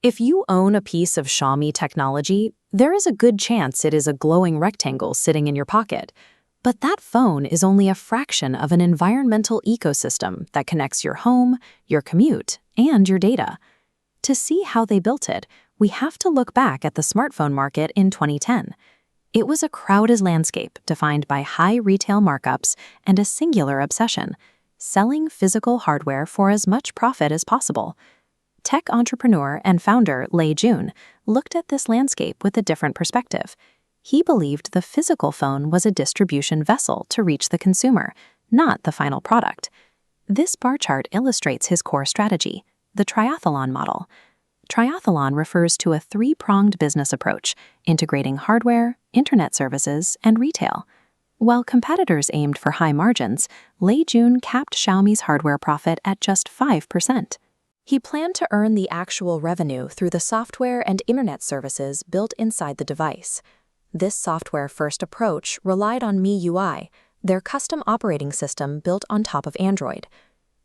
If you own a piece of Xiaomi technology, there is a good chance it is a glowing rectangle sitting in your pocket. But that phone is only a fraction of an environmental ecosystem that connects your home, your commute, and your data. To see how they built it, we have to look back at the smartphone market in 2010. It was a crowded landscape defined by high retail markups and a singular obsession: selling physical hardware for as much profit as possible. Tech entrepreneur and founder Lei Jun looked at this landscape with a different perspective. He believed the physical phone was a distribution vessel to reach the consumer, not the final product. This bar chart illustrates his core strategy, the triathlon model. Triathlon refers to a three-pronged business approach, integrating hardware, internet services, and retail. While competitors aimed for high margins, Lei Jun capped Xiaomi's hardware profit at just 5%. He planned to earn the actual revenue through the software and internet services built inside the device. This software-first approach relied on MIUI, their custom operating system built on top of Android.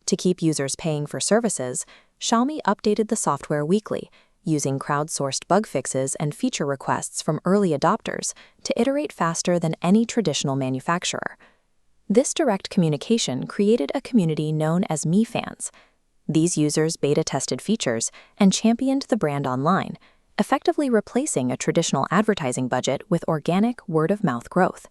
To keep users paying for services, Xiaomi updated the software weekly, using crowdsourced bug fixes and feature requests from early adopters to iterate faster than any traditional manufacturer. This direct communication created a community known as Mi fans. These users beta-tested features and championed the brand online, effectively replacing a traditional advertising budget with organic word-of-mouth growth.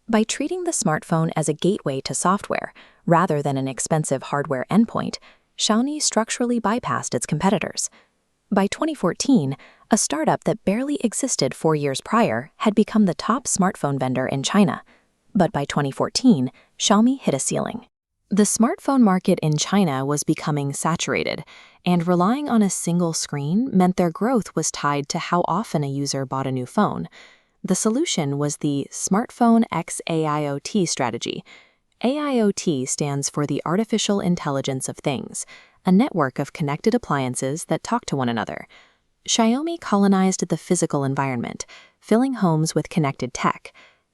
By treating the smartphone as a gateway to software, rather than an expensive hardware endpoint, Xiaomi structurally bypassed its competitors. By 2014, a startup that barely existed 4 years prior had become the top smartphone vendor in China. But by 2014, Xiaomi hit a ceiling. The smartphone market in China was becoming saturated, and relying on a single screen meant their growth was tied to how often a user bought a new phone. The solution was the Smartphone x AIoT strategy. AIoT stands for the Artificial Intelligence of Things, a network of connected appliances that talk to one another. Xiaomi colonized the physical environment, filling homes with connected tech.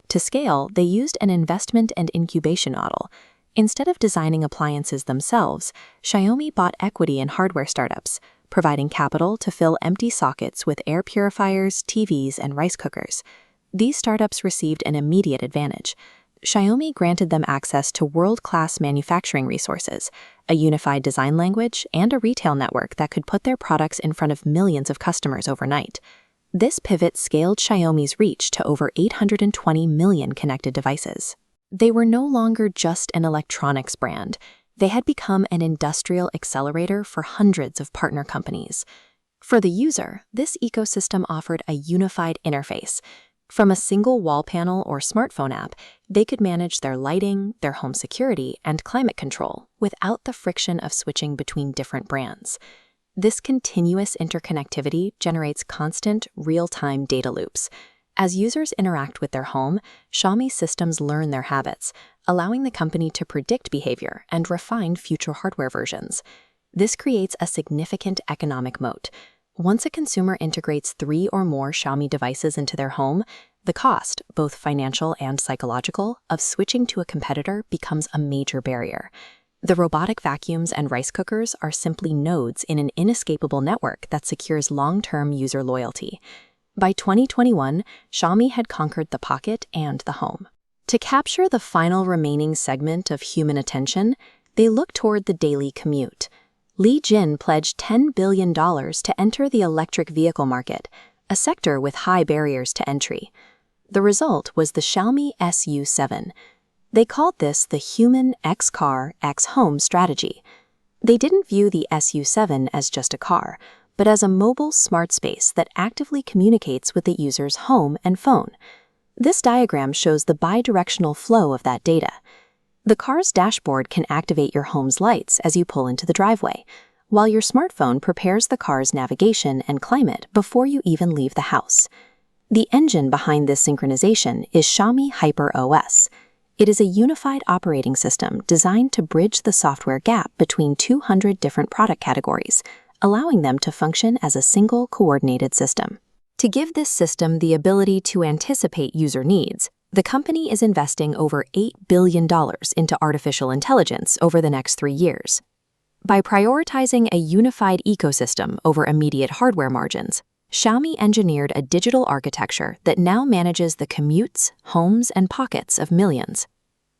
To scale, they used an investment and incubation model. Instead of designing appliances themselves, Xiaomi bought equity in hardware startups, providing capital to fill empty sockets with air purifiers, TVs, and rice cookers. These startups received an immediate advantage. Xiaomi granted them access to world-class manufacturing resources, a unified design language, and a retail network that could put their products in front of millions of customers overnight. This pivot scaled Xiaomi's reach to over 820 million connected devices. They were no longer just an electronics brand. They had become an industrial accelerator for hundreds of partner companies. For the user, this ecosystem offered a unified interface. From a single wall panel or smartphone app, they could manage their lighting, their home security, and climate control without the friction of switching between different brands. This continuous interconnectivity generates constant, real-time data loops. As users interact with their home, Xiaomi systems learn their habits, allowing the company to predict behavior and refine future hardware versions. This creates a significant economic moat. Once a consumer integrates 3 or more Xiaomi devices into their home, the cost, both financial and psychological, of switching to a competitor becomes a major barrier. The robotic vacuums and rice cookers are simply nodes in an inescapable network that secures long-term user loyalty. By 2021, Xiaomi had conquered the pocket and the home. To capture the final remaining segment of human attention, they looked toward the daily commute. Lei Jun pledged $10 billion to enter the electric vehicle market, a sector with high barriers to entry. The result was the Xiaomi SU7. They called this the human X-car, X-home strategy. They didn't view the SU7 as just a car, but as a mobile smart space that actively communicates with the user's home and phone. This diagram shows the bidirectional flow of that data. The car's dashboard can activate your home's lights as you pull into the driveway, while your smartphone prepares the car's navigation and climate before you even leave the house. The engine behind this synchronization is Xiaomi HyperOS. It is a unified operating system designed to bridge the software gap between 200 different product categories, allowing them to function as a single coordinated system. To give this system the ability to anticipate user needs, the company is investing over $8 billion into artificial intelligence over the next 3 years. By prioritizing a unified ecosystem over immediate hardware margins, Xiaomi engineered a digital architecture that now manages the commutes, homes, and pockets of millions.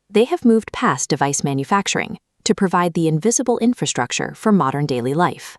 They have moved past device manufacturing to provide the invisible infrastructure for modern daily life.